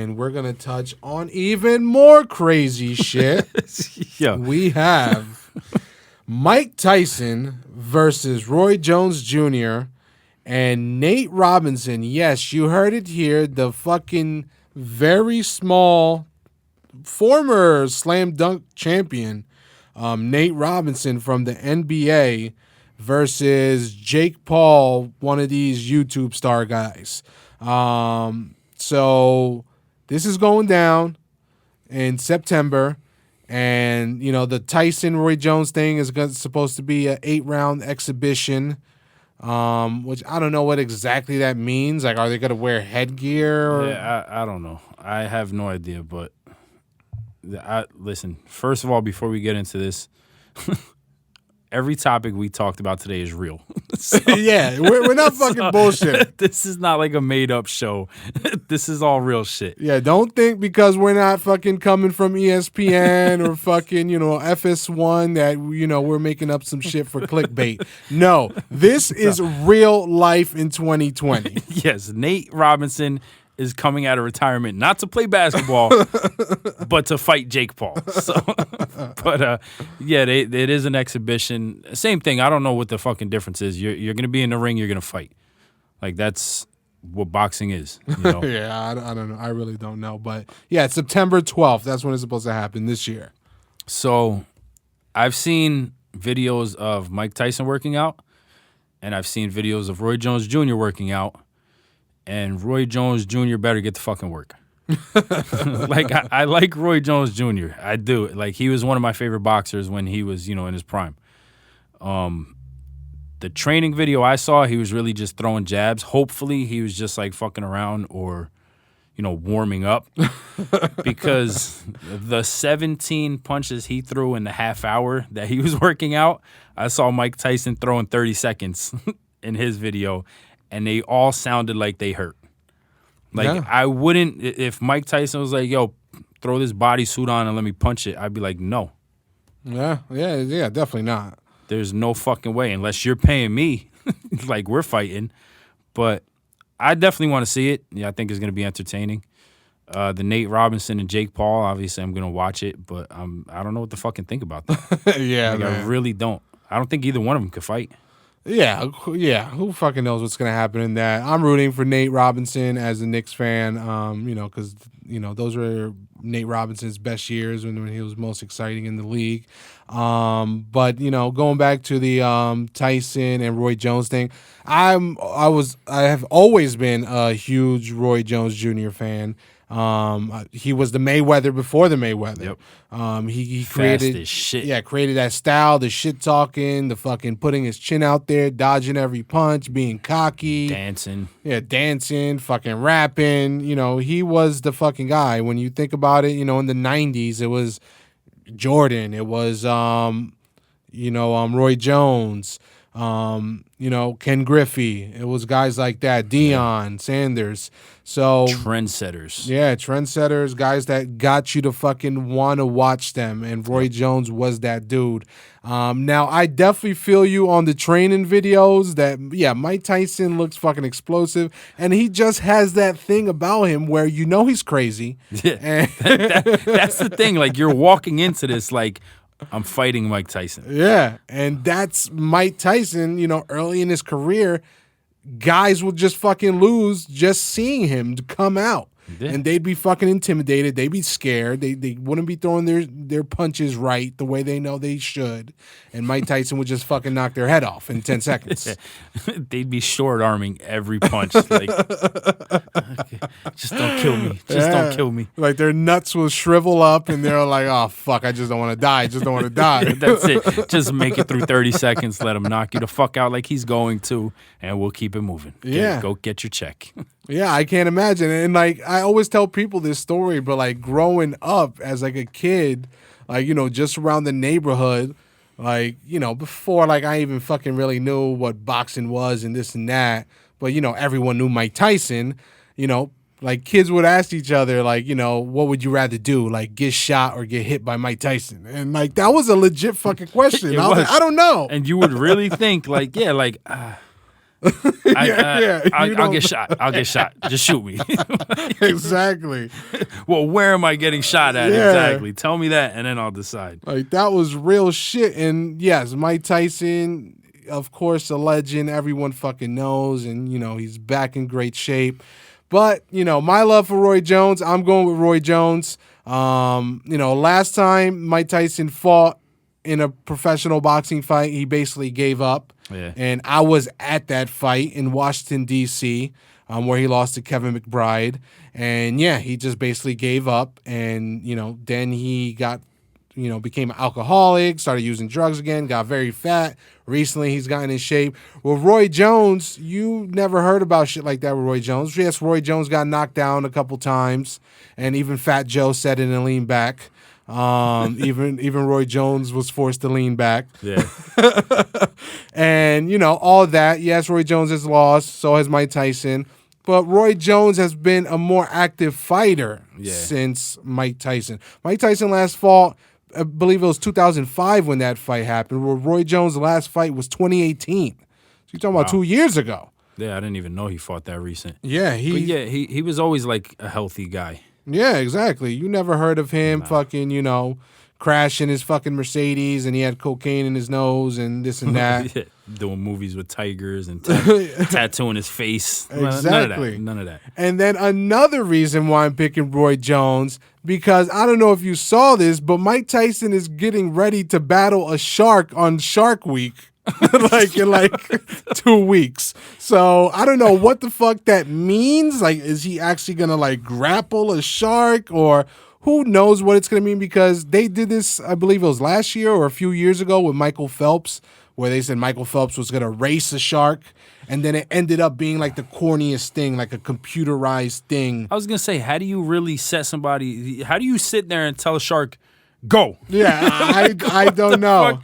And we're going to touch on even more crazy shit. Yeah. We have Mike Tyson versus Roy Jones Jr. and Nate Robinson. Yes, you heard it here. The fucking very small former slam dunk champion, Nate Robinson from the NBA versus Jake Paul, one of these YouTube star guys. So this is going down in September. And, you know, the Tyson-Roy Jones thing is supposed to be an 8-round exhibition, which I don't know what exactly that means. Like, are they going to wear headgear? Or? Yeah, I don't know. I have no idea. But listen, first of all, before we get into this, every topic we talked about today is real. So, yeah, we're not fucking bullshit. This is not like a made-up show. This is all real shit. Yeah, don't think because we're not fucking coming from ESPN or fucking, you know, FS1 that, you know, we're making up some shit for clickbait. No, this is real life in 2020. Yes, Nate Robinson is coming out of retirement not to play basketball, but to fight Jake Paul. So, but yeah, it is an exhibition. Same thing. I don't know what the fucking difference is. You're going to be in the ring. You're going to fight. Like, that's what boxing is. You know? Yeah, I don't know. I really don't know. But yeah, it's September 12th. That's when it's supposed to happen this year. So I've seen videos of Mike Tyson working out, and I've seen videos of Roy Jones Jr. working out. And Roy Jones Jr. better get to fucking work. Like, I like Roy Jones Jr. I do. Like, he was one of my favorite boxers when he was, you know, in his prime. The training video I saw, he was really just throwing jabs. Hopefully, he was just, like, fucking around or, you know, warming up. Because the 17 punches he threw in the half hour that he was working out, I saw Mike Tyson throw in 30 seconds in his video. And they all sounded like they hurt. Like, yeah. I wouldn't, if Mike Tyson was like, yo, throw this bodysuit on and let me punch it, I'd be like, no. Yeah, definitely not. There's no fucking way, unless you're paying me, like we're fighting. But I definitely want to see it. Yeah, I think it's going to be entertaining. The Nate Robinson and Jake Paul, obviously I'm going to watch it, but I don't know what to fucking think about that. Yeah, like, I really don't. I don't think either one of them could fight. Yeah. Who fucking knows what's gonna happen in that? I'm rooting for Nate Robinson as a Knicks fan. You know, because you know those were Nate Robinson's best years when he was most exciting in the league. But you know, going back to the Tyson and Roy Jones thing, I have always been a huge Roy Jones Jr. fan. He was the Mayweather before the Mayweather. Yep. He Fast created as shit. Yeah, created that style, the shit talking, the fucking putting his chin out there, dodging every punch, being cocky, dancing, fucking rapping. You know, he was the fucking guy. When you think about it, you know, in the 90s, it was Jordan, it was Roy Jones, you know, Ken Griffey. It was guys like that, Deion Sanders. So trendsetters. Yeah, trendsetters, guys that got you to fucking want to watch them. And Roy Jones was that dude. Now, I definitely feel you on the training videos that, yeah, Mike Tyson looks fucking explosive. And he just has that thing about him where you know he's crazy. Yeah. And that's the thing. Like, you're walking into this like, I'm fighting Mike Tyson. Yeah, and that's Mike Tyson, you know, early in his career, guys would just fucking lose just seeing him come out. Yeah. And they'd be fucking intimidated. They'd be scared. They wouldn't be throwing their punches right the way they know they should. And Mike Tyson would just fucking knock their head off in 10 seconds. They'd be short-arming every punch. Like, okay, just don't kill me. Don't kill me. Like, their nuts will shrivel up and they're like, oh, fuck, I just don't want to die. I just don't want to die. That's it. Just make it through 30 seconds. Let him knock you the fuck out like he's going to, and we'll keep it moving. Go get your check. Yeah, I can't imagine. And, like, I always tell people this story, but, like, growing up as, like, a kid, like, you know, just around the neighborhood, like, you know, before, like, I even fucking really knew what boxing was and this and that, but, you know, everyone knew Mike Tyson, you know, like, kids would ask each other, like, you know, what would you rather do, like, get shot or get hit by Mike Tyson? And, like, that was a legit fucking question. I was like, I don't know. And you would really think, like, yeah, like, I'll get shot. I'll get shot. Just shoot me. Exactly. Well, where am I getting shot at exactly? Tell me that, and then I'll decide. Like, that was real shit. And yes, Mike Tyson, of course, a legend. Everyone fucking knows. And, he's back in great shape. But, my love for Roy Jones, I'm going with Roy Jones. Last time Mike Tyson fought in a professional boxing fight, he basically gave up. Yeah. And I was at that fight in Washington, D.C., where he lost to Kevin McBride. And, he just basically gave up. And, then he got, became an alcoholic, started using drugs again, got very fat. Recently, he's gotten in shape. Well, Roy Jones, you never heard about shit like that with Roy Jones. Yes, Roy Jones got knocked down a couple times. And even Fat Joe said it and leaned back. Even Roy Jones was forced to lean back. Yeah. And, all that. Yes, Roy Jones has lost. So has Mike Tyson. But Roy Jones has been a more active fighter since Mike Tyson. Mike Tyson last fought, I believe it was 2005 when that fight happened. Well, Roy Jones' last fight was 2018. So you're talking about 2 years ago. Yeah, I didn't even know he fought that recent. Yeah, he was always like a healthy guy. Yeah, exactly. You never heard of him fucking, crashing his fucking Mercedes and he had cocaine in his nose and this and that. Yeah, doing movies with tigers and tattooing his face. Exactly. None of that. And then another reason why I'm picking Roy Jones, because I don't know if you saw this, but Mike Tyson is getting ready to battle a shark on Shark Week. in 2 weeks. So I don't know what the fuck that means. Like, is he actually gonna grapple a shark, or who knows what it's gonna mean? Because they did this, I believe it was last year or a few years ago with Michael Phelps, where they said Michael Phelps was gonna race a shark, and then it ended up being like the corniest thing, like a computerized thing. I was gonna say, how do you really set somebody? How do you sit there and tell a shark, go? Yeah, I don't know.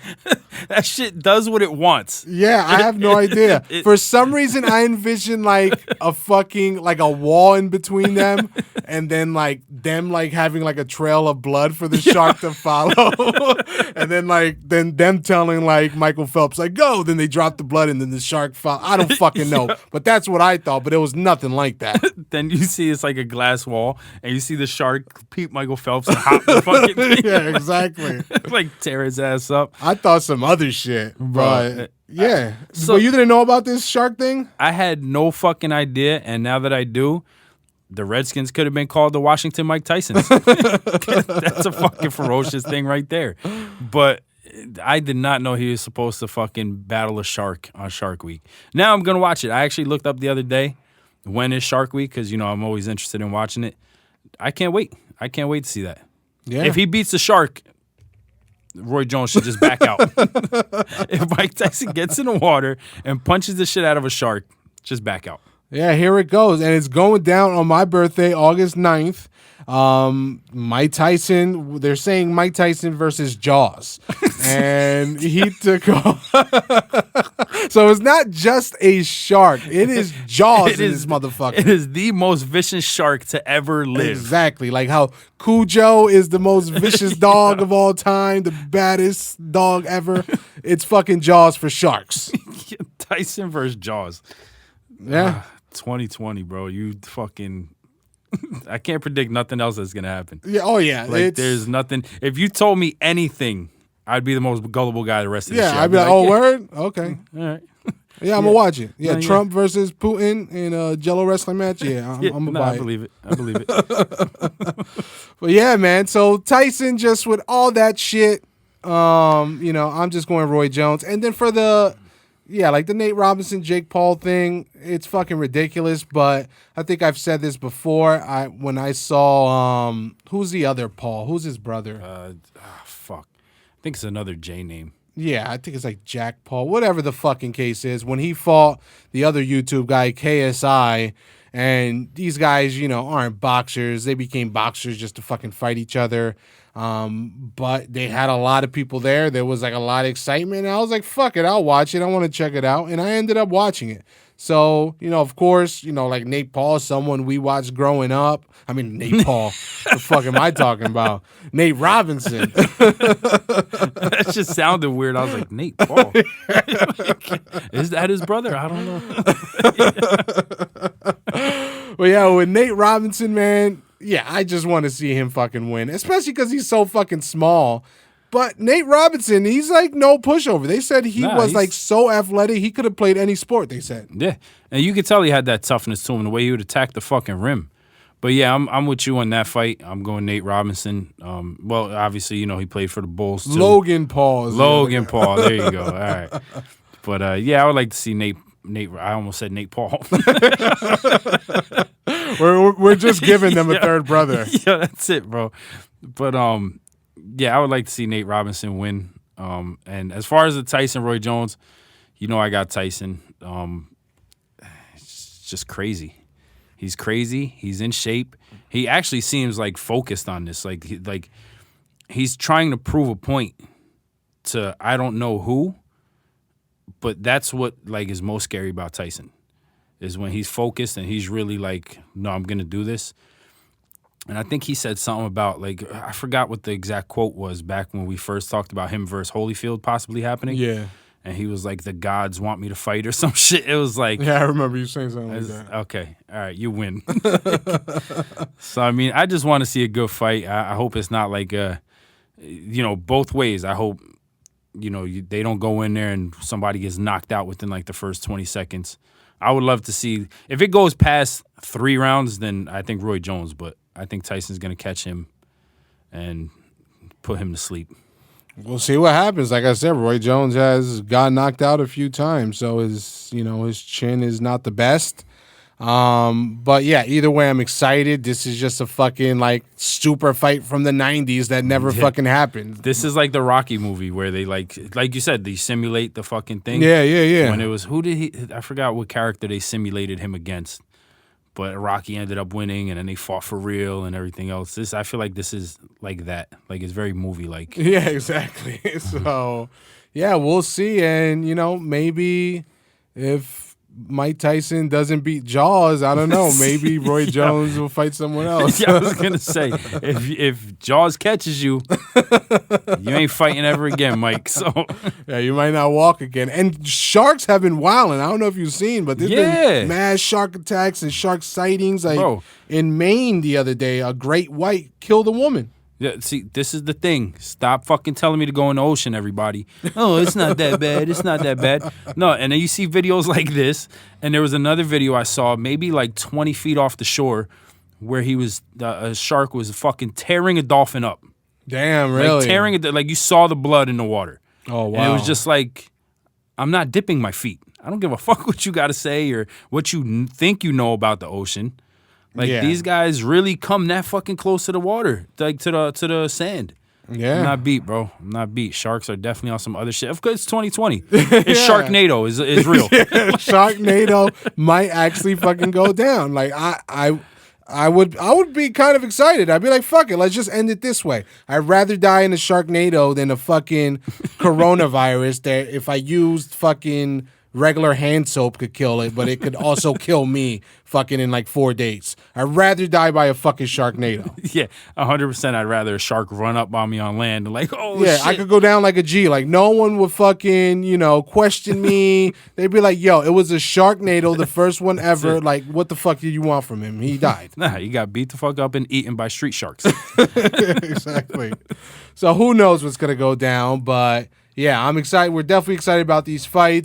That shit does what it wants. Yeah, I have no idea. For some reason, I envision a fucking a wall in between them, and then them having a trail of blood for the shark to follow, and then them telling Michael Phelps go. Then they drop the blood, and then the shark follow. I don't fucking know, but that's what I thought. But it was nothing like that. Then you see it's like a glass wall, and you see the shark peep Michael Phelps and hop the fucking thing. Yeah, exactly. Tear his ass up. I thought some other shit, but yeah. So you didn't know about this shark thing? I had no fucking idea, and now that I do, the Redskins could have been called the Washington Mike Tysons. That's a fucking ferocious thing right there. But I did not know he was supposed to fucking battle a shark on Shark Week. Now I'm gonna watch it. I actually looked up the other day when is Shark Week, because I'm always interested in watching it. I can't wait. I can't wait to see that. Yeah. If he beats the shark, Roy Jones should just back out. If Mike Tyson gets in the water and punches the shit out of a shark, just back out. Yeah, here it goes. And it's going down on my birthday, August 9th. Mike Tyson, they're saying Mike Tyson versus Jaws. And he took off. So it's not just a shark. It is Jaws in this motherfucker. It is the most vicious shark to ever live. Exactly. Like how Cujo is the most vicious dog of all time, the baddest dog ever. It's fucking Jaws for sharks. Tyson versus Jaws. Yeah. 2020, bro. You fucking... I can't predict nothing else that's gonna happen. Yeah. Oh yeah. There's nothing. If you told me anything, I'd be the most gullible guy the rest of the shit. Yeah, I'd be like, oh, word? Okay. All right. Yeah, I'm going to watch it. Yeah, Trump versus Putin in a Jello wrestling match. Yeah, I'm going to buy it. I believe it. But yeah, man. So Tyson, just with all that shit, I'm just going Roy Jones. And then for the Nate Robinson, Jake Paul thing, it's fucking ridiculous. But I think I've said this before. When I saw, who's the other Paul? Who's his brother? Fuck. I think it's another J name. Yeah, I think it's like Jack Paul, whatever the fucking case is. When he fought the other YouTube guy, KSI, and these guys, aren't boxers. They became boxers just to fucking fight each other. But they had a lot of people there. There was a lot of excitement. And I was like, fuck it, I'll watch it. I want to check it out. And I ended up watching it. So, of course, like Nate Paul, someone we watched growing up. I mean, Nate Paul. The fuck am I talking about? Nate Robinson. That just sounded weird. I was like, Nate Paul. Is that his brother? I don't know. But yeah, with Nate Robinson, man, yeah, I just want to see him fucking win, especially because he's so fucking small. But Nate Robinson, he's like no pushover. They said he was like so athletic, he could have played any sport, they said. Yeah. And you could tell he had that toughness to him, the way he would attack the fucking rim. But yeah, I'm with you on that fight. I'm going Nate Robinson. Well, obviously, he played for the Bulls too. Logan Paul. Logan Paul. There you go. All right. But yeah, I would like to see Nate. I almost said Nate Paul. we're just giving them a third brother. Yeah, that's it, bro. But yeah, I would like to see Nate Robinson win. And as far as the Tyson Roy Jones, I got Tyson. It's just crazy. He's crazy. He's in shape. He actually seems like focused on this. Like he's trying to prove a point to I don't know who, but that's what like is most scary about Tyson is when he's focused and he's really like, no, I'm gonna do this. And I think he said something about like I forgot what the exact quote was back when we first talked about him versus Holyfield possibly happening. Yeah. And he was like, the gods want me to fight or some shit. It was like... Yeah, I remember you saying something like that. Okay. All right. You win. So, I mean, I just want to see a good fight. I hope it's not like, both ways. I hope, they don't go in there and somebody gets knocked out within like the first 20 seconds. I would love to see... If it goes past 3 rounds, then I think Roy Jones. But I think Tyson's going to catch him and put him to sleep. We'll see what happens. Like I said, Roy Jones has got knocked out a few times, so his chin is not the best. But yeah, either way, I'm excited. This is just a fucking like super fight from the '90s that never fucking happened. This is like the Rocky movie where they like you said, they simulate the fucking thing. Yeah. When it was I forgot what character they simulated him against. But Rocky ended up winning, and then they fought for real and everything else. I feel like this is like that. Like, it's very movie-like. Yeah, exactly. So, yeah, we'll see. And, maybe if Mike Tyson doesn't beat Jaws, I don't know. Maybe Roy Jones will fight someone else. Yeah, I was going to say, if Jaws catches you, you ain't fighting ever again, Mike. So yeah, you might not walk again. And sharks have been wilding. I don't know if you've seen, but there's been mass shark attacks and shark sightings. Like in Maine the other day, a great white killed a woman. Yeah, see, this is the thing. Stop fucking telling me to go in the ocean, everybody. Oh, it's not that bad. It's not that bad. No, and then you see videos like this, and there was another video I saw, maybe like 20 feet off the shore, where a shark was fucking tearing a dolphin up. Damn, really? Like tearing it, like you saw the blood in the water. Oh, wow. And it was just like, I'm not dipping my feet. I don't give a fuck what you got to say or what you think you know about the ocean. Like, these guys really come that fucking close to the water, like to the sand. Yeah. I'm not beat, bro. I'm not beat. Sharks are definitely on some other shit. Of course, it's 2020. It's Sharknado is real. Sharknado might actually fucking go down. Like, I would be kind of excited. I'd be like, fuck it, let's just end it this way. I'd rather die in a Sharknado than a fucking coronavirus that if I used fucking regular hand soap could kill it, but it could also kill me fucking in like 4 days. I'd rather die by a fucking Sharknado. Yeah, 100%. I'd rather a shark run up on me on land and like, oh, yeah, shit. I could go down like a G. Like, no one would fucking, question me. They'd be like, yo, it was a Sharknado, the first one ever. Like, what the fuck did you want from him? He died. Nah, he got beat the fuck up and eaten by street sharks. Exactly. So who knows what's going to go down, but... yeah, I'm excited. We're definitely excited about these fights.